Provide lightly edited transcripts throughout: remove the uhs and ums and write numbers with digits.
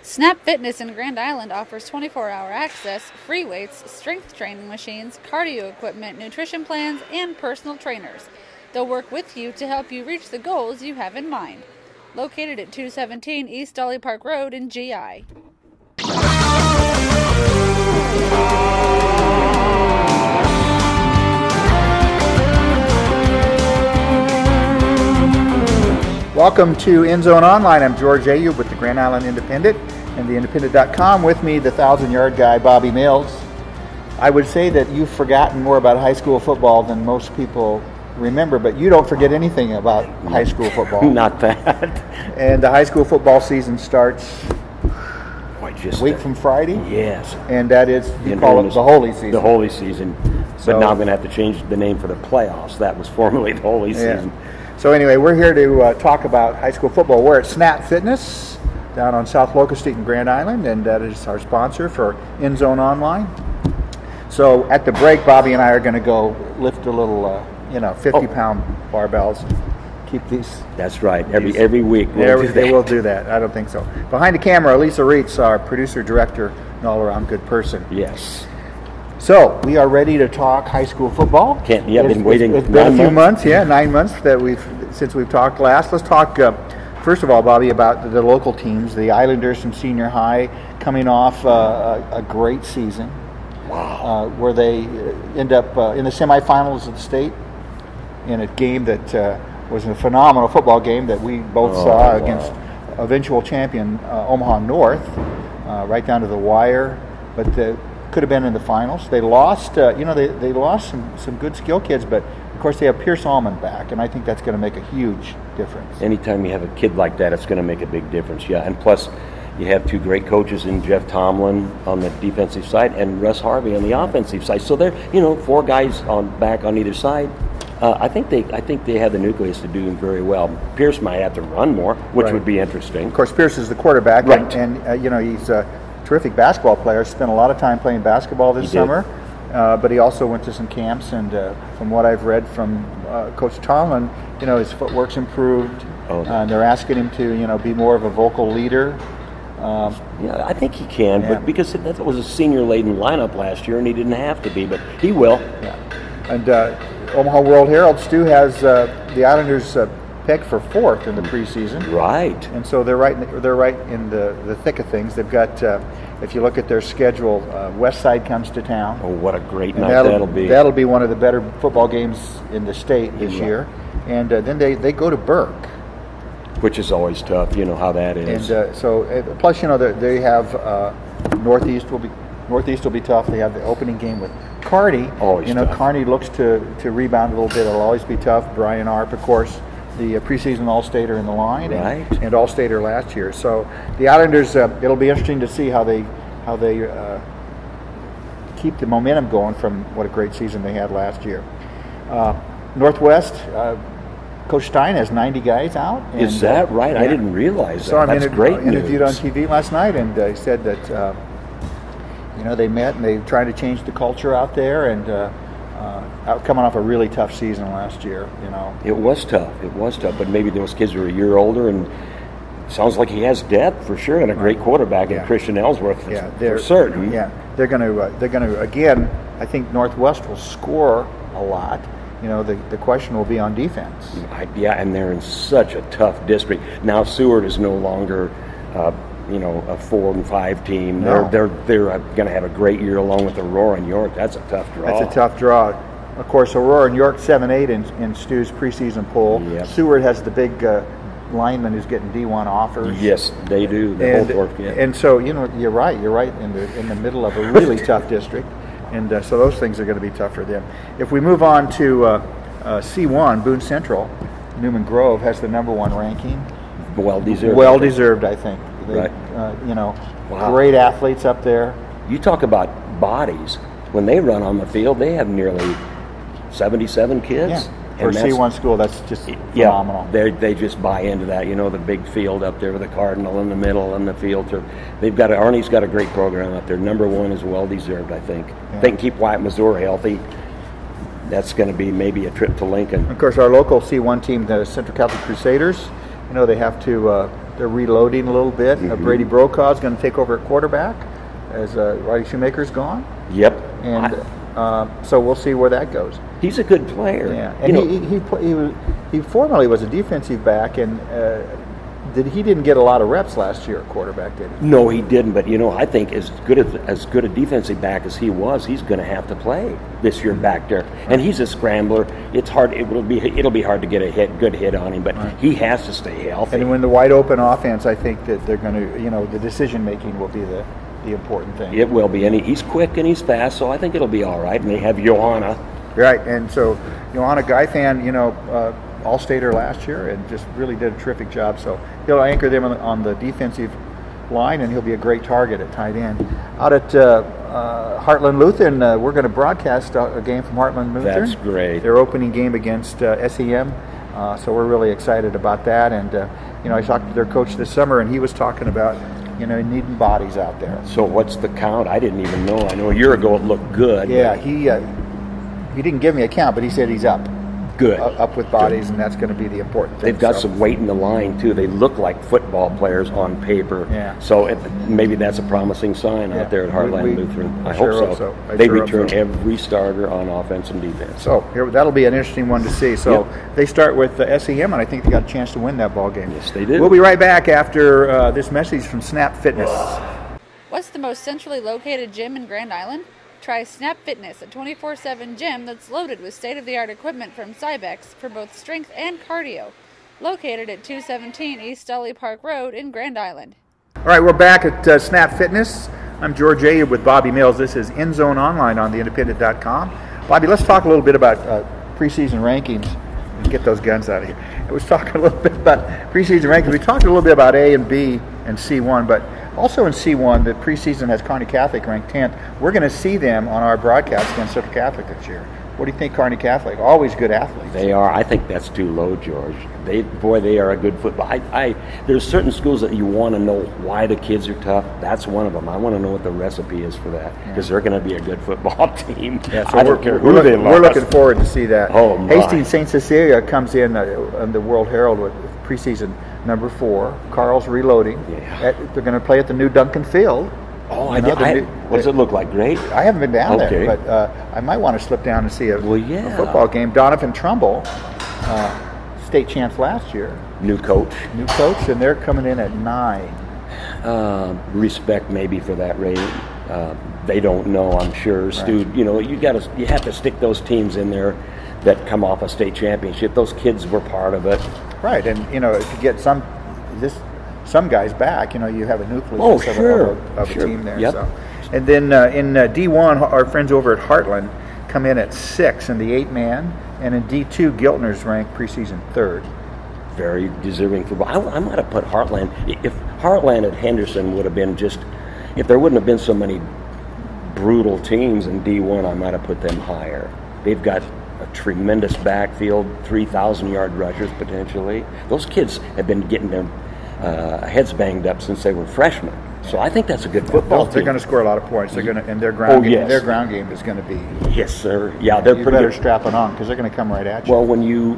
Snap Fitness in Grand Island offers 24-hour access, free weights, strength training machines, cardio equipment, nutrition plans, and personal trainers. They'll work with you to help you reach the goals you have in mind. Located at 217 East Dolly Park Road in GI. Welcome to End Zone Online. I'm George Ayub with the Grand Island Independent and theindependent.com. With me, the 1,000-yard guy, Bobby Mills. I would say that you've forgotten more about high school football than most people remember, but you don't forget anything about high school football. Not that. And the high school football season starts just a week from Friday? Yes. And that is, you call it the Holy Season. The Holy Season. So, but now I'm going to have to change the name for the playoffs. That was formerly the Holy Season. So anyway, we're here to talk about high school football. We're at Snap Fitness down on South Locust Street in Grand Island, and that is our sponsor for End Zone Online. So at the break, Bobby and I are going to go lift a little, 50-pound barbells. Keep these. That's right. Every week they will do that. I don't think so. Behind the camera, Lisa Reitz, our producer, director, and all-around good person. Yes. So we are ready to talk high school football. Been waiting. It's been a few months. 9 months since we've talked last. Let's talk first of all, Bobby, about the local teams. The Islanders from senior high coming off a great season. Wow. Where they end up in the semifinals of the state in a game that was a phenomenal football game that we both saw against eventual champion Omaha North, right down to the wire, but could have been in the finals. They lost, they lost some good skill kids, but of course they have Pierce Allman back, and I think that's going to make a huge difference. Anytime you have a kid like that, it's going to make a big difference, yeah. And plus, you have two great coaches in Jeff Tomlin on the defensive side and Russ Harvey on the offensive side. So they're, four guys back on either side. I think they have the nucleus to do very well. Pierce might have to run more, which would be interesting. Of course, Pierce is the quarterback, right. and he's a terrific basketball player. Spent a lot of time playing basketball this summer, but he also went to some camps. And from what I've read from Coach Tomlin, his footwork's improved. And they're asking him to, be more of a vocal leader. I think he can, but because that was a senior-laden lineup last year, and he didn't have to be, but he will. Yeah. And Omaha World Herald, Stu, has the Islanders pegged for fourth in the preseason. Right. And so they're right in the thick of things. They've got, if you look at their schedule, West Side comes to town. Oh, what a great night that'll be. That'll be one of the better football games in the state this year. And then they go to Burke. Which is always tough, how that is. And plus, they have Northeast will be tough. They have the opening game with Kearney. Always tough. Kearney looks to rebound a little bit. It'll always be tough. Brian Arp, of course, the preseason All-Stater in the line, right, and All-Stater last year. So the Islanders, it'll be interesting to see how they keep the momentum going from what a great season they had last year. Northwest. Coach Stein has 90 guys out. And, is that right? Yeah. I didn't realize that. So That's great news. Interviewed on TV last night, and he said that they met and they tried to change the culture out there, and coming off a really tough season last year. It was tough, but maybe those kids are a year older, and it sounds like he has depth for sure, and a great quarterback in Christian Ellsworth for certain. Yeah, they're going to again. I think Northwest will score a lot. The question will be on defense. And they're in such a tough district. Now Seward is no longer, a 4-5 team. No. They're going to have a great year along with Aurora and York. That's a tough draw. That's a tough draw. Of course, Aurora and York 7-8 in Stu's preseason poll. Yep. Seward has the big lineman who's getting D1 offers. Yes, they do. And so you're right. You're right in the middle of a really tough district. And so those things are going to be tough for them. If we move on to C1, Boone Central, Newman Grove has the number 1 ranking. Well deserved. Well deserved, I think. Right. Wow. Great athletes up there. You talk about bodies. When they run on the field, they have nearly 77 kids. Yeah. For a C1 school, that's just phenomenal. They just buy into that. The big field up there with the Cardinal in the middle and the field. Arnie's got a great program up there. Number 1 is well deserved, I think. Yeah. If they can keep Wyatt Missouri healthy, that's going to be maybe a trip to Lincoln. Of course, our local C1 team, the Central Catholic Crusaders, they have to they're reloading a little bit. Brady Brokaw is going to take over at quarterback as Roddy Shoemaker's gone. Yep. And so we'll see where that goes. He's a good player. Yeah, and he formerly was a defensive back, and he didn't get a lot of reps last year at quarterback, did he? No, he didn't. But I think as good a defensive back as he was, he's going to have to play this year back there. And he's a scrambler. It's hard. It'll be hard to get a good hit on him. But he has to stay healthy. And when the wide open offense, I think that they're going to, the decision making will be the important thing. It will be, and he's quick and he's fast, so I think it'll be all right. And they have Johanna. Right, and so Johanna Gaifan, All-Stater last year, and just really did a terrific job. So he'll anchor them on the defensive line, and he'll be a great target at tight end. Out at Heartland Lutheran, we're going to broadcast a game from Heartland Lutheran. That's great. Their opening game against SEM, so we're really excited about that. And I talked to their coach this summer, and he was talking about needing bodies out there. So what's the count? I didn't even know. I know a year ago it looked good. Yeah, he didn't give me a count, but he said he's up. Good. Up with bodies, and that's going to be the important thing. They've got some weight in the line, too. They look like football players on paper. Yeah. So maybe that's a promising sign out there at Heartland Lutheran. I hope so. They return every starter on offense and defense. So that'll be an interesting one to see. So they start with SEM, and I think they got a chance to win that ball game. Yes, they did. We'll be right back after this message from Snap Fitness. What's the most centrally located gym in Grand Island? Try Snap Fitness, a 24/7 gym that's loaded with state-of-the-art equipment from Cybex for both strength and cardio. Located at 217 East Dolly Park Road in Grand Island. All right, we're back at Snap Fitness. I'm George Ayub with Bobby Mills. This is End Zone Online on theindependent.com. Bobby, let's talk a little bit about preseason rankings. Get those guns out of here. I was talking a little bit about preseason rankings. We talked a little bit about A and B and C1, but also in C1, the preseason has Kearney Catholic ranked 10th. We're going to see them on our broadcast against Central Catholic this year. What do you think, Kearney Catholic? Always good athletes. They are. I think that's too low, George. They are a good football. There's certain schools that you want to know why the kids are tough. That's one of them. I want to know what the recipe is for that, because they're going to be a good football team. Yeah, so I don't care who they lost. We're looking forward to see that. Oh, my. Hastings St. Cecilia comes in the World Herald with preseason number 4. Carl's reloading. Yeah. They're going to play at the new Duncan Field. Oh, what does it look like? Great? I haven't been down there, but I might want to slip down and see a football game. Donovan Trumbull, state champs last year. New coach, and they're coming in at 9. Respect maybe for that rating. They don't know, I'm sure. Right. Stu, you have to stick those teams in there that come off a state championship. Those kids were part of it. Right, and if you get some guys back, you have a nucleus of a team there. Yep. So. And then in D1, our friends over at Heartland come in at 6 in the 8-man, and in D2, Giltner's ranked preseason 3rd. Very deserving football. I might have put Heartland. If Heartland at Henderson would have been if there wouldn't have been so many brutal teams in D1, I might have put them higher. They've got a tremendous backfield, 3,000-yard rushers potentially. Those kids have been getting their heads banged up since they were freshmen. So I think that's a good football team. They're going to score a lot of points. They're going to, and their ground game is going to be. Yes, sir. Yeah, they're pretty better strapping on because they're going to come right at you. Well, when you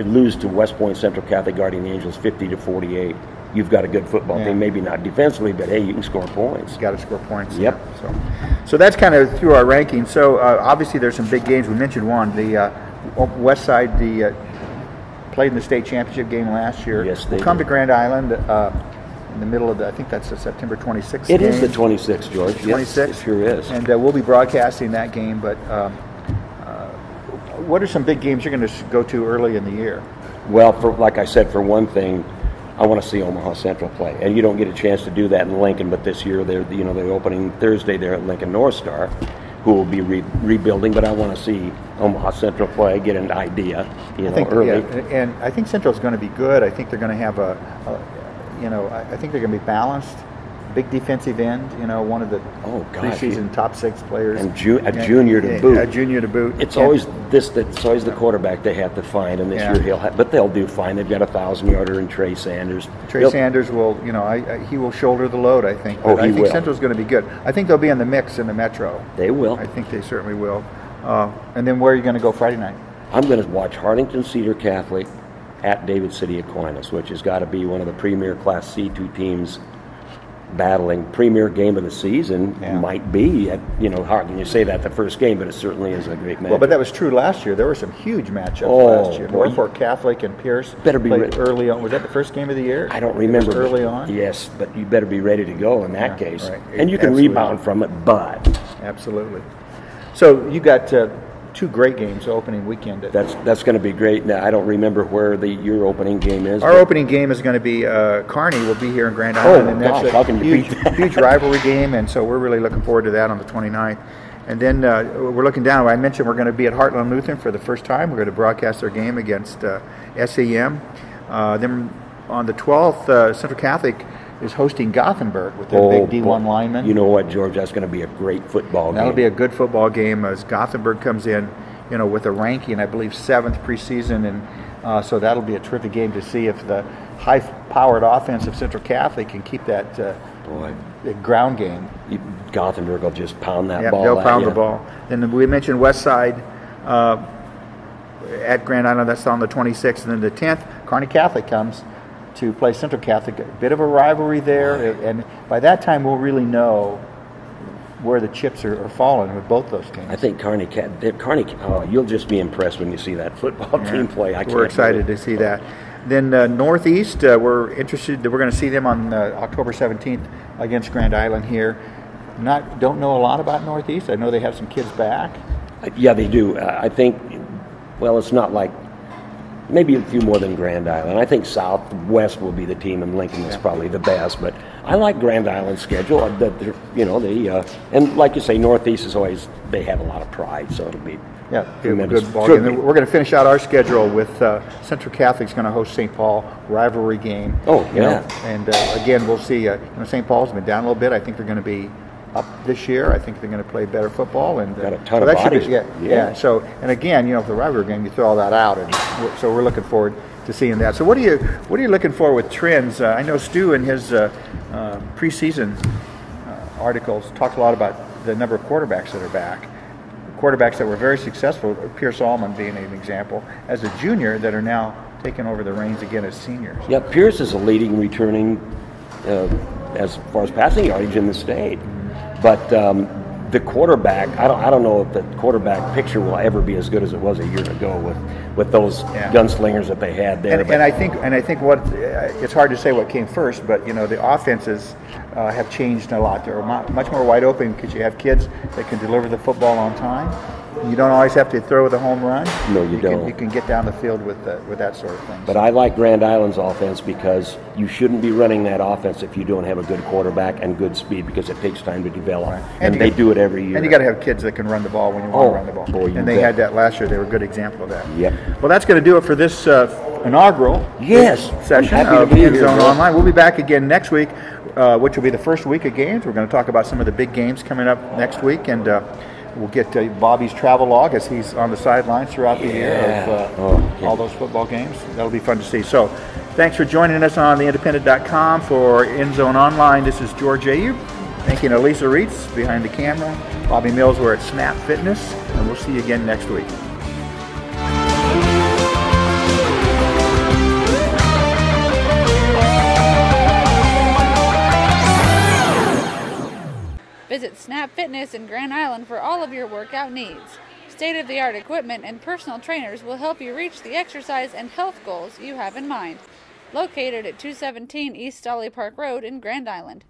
lose to West Point Central Catholic Guardian Angels 50-48, you've got a good football team. Maybe not defensively, but hey, you can score points. You got to score points. Yep. So that's kind of through our rankings. So obviously there's some big games. We mentioned one, the West Side, played in the state championship game last year. Yes, they come to Grand Island in the middle of I think that's the September 26th. It is the 26th, George. 26th. Yes, it sure is. And we'll be broadcasting that game. But what are some big games you're going to go to early in the year? Well, like I said, for one thing, I want to see Omaha Central play, and you don't get a chance to do that in Lincoln. But this year, they're opening Thursday there at Lincoln North Star, who will be rebuilding. But I want to see Omaha Central play, get an idea, early. Yeah, and I think Central's going to be good. I think they're going to have I think they're going to be balanced. Big defensive end, one of the preseason top 6 players. And a junior to boot. A junior to boot. It's always the quarterback they have to find, and this year but they'll do fine. They've got a 1,000-yarder in Trey Sanders. Sanders will, he will shoulder the load, I think. But I think Central's going to be good. I think they'll be in the mix in the Metro. They will. I think they certainly will. And then where are you going to go Friday night? I'm going to watch Hartington Cedar Catholic at David City Aquinas, which has got to be one of the premier Class C2 teams battling. Premier game of the season might be. Hard can you say that the first game, but it certainly is a great match. Well, but that was true last year. There were some huge matchups last year. Norfolk Catholic and Pierce played early on. Was that the first game of the year? I don't remember. Early on? Yes, but you better be ready to go in that case. Right. And you can rebound from it, but... Absolutely. So you got 2 great games opening weekend. That's going to be great. Now, I don't remember where your opening game is. Our opening game is going to be Kearney will be here in Grand Island. And that's a huge rivalry game, and so we're really looking forward to that on the 29th. And then we're looking down. I mentioned we're going to be at Heartland Lutheran for the first time. We're going to broadcast their game against SAM. Then on the 12th, Central Catholic is hosting Gothenburg with their big D1 linemen. You know what, George? That's going to be a great football game. That'll be a good football game as Gothenburg comes in, with a ranking, I believe, 7th preseason, and so that'll be a terrific game to see if the high-powered offense of Central Catholic can keep that ground game. Gothenburg will just pound that ball. They'll pound the ball. Then we mentioned West Side at Grand Island. That's on the 26th, and then the 10th, Kearney Catholic comes to play Central Catholic. A bit of a rivalry there, and by that time we'll really know where the chips are falling with both those teams. I think Kearney, you'll just be impressed when you see that football team play. We're excited to see that. Then Northeast, we're interested. We're going to see them on October 17th against Grand Island here. Don't know a lot about Northeast. I know they have some kids back. Yeah, they do. I think. Well, it's not like. Maybe a few more than Grand Island. I think Southwest will be the team, and Lincoln is probably the best. But I like Grand Island's schedule. And like you say, Northeast is always, they have a lot of pride, so it'll be tremendous. Good ball game. We're going to finish out our schedule with Central Catholic's going to host St. Paul, rivalry game. And again, we'll see. St. Paul's been down a little bit. I think they're going to be up this year. I think they're going to play better football, and got a ton of bodies. So, and again, for the rivalry game, you throw all that out, and so we're looking forward to seeing that. So, what are you looking for with trends? I know Stu in his preseason articles talked a lot about the number of quarterbacks that are back. Quarterbacks that were very successful, Pierce Allman being an example, as a junior, that are now taking over the reins again as seniors. Yeah, Pierce is a leading returning as far as passing yardage in the state. But the quarterback, I don't know if the quarterback picture will ever be as good as it was a year ago with those gunslingers that they had there. And I think what it's hard to say what came first, but the offenses have changed a lot. They're much more wide open because you have kids that can deliver the football on time. You don't always have to throw the home run. No, you don't. You can get down the field with that sort of thing. But I like Grand Island's offense because you shouldn't be running that offense if you don't have a good quarterback and good speed, because it takes time to develop. Right. And they do it every year. And you got to have kids that can run the ball when you want to run the ball. Boy, and they had that last year. They were a good example of that. Yep. Well, that's going to do it for this inaugural session of End Zone Online. We'll be back again next week, which will be the first week of games. We're going to talk about some of the big games coming up next week, and we'll get Bobby's travel log as he's on the sidelines throughout the year of all those football games. That'll be fun to see. So thanks for joining us on theindependent.com for End Zone Online. This is George Ayub. Thanking Elisa Reitz behind the camera. Bobby Mills, we're at Snap Fitness, and we'll see you again next week. Visit Snap Fitness in Grand Island for all of your workout needs. State-of-the-art equipment and personal trainers will help you reach the exercise and health goals you have in mind. Located at 217 East Dolly Park Road in Grand Island.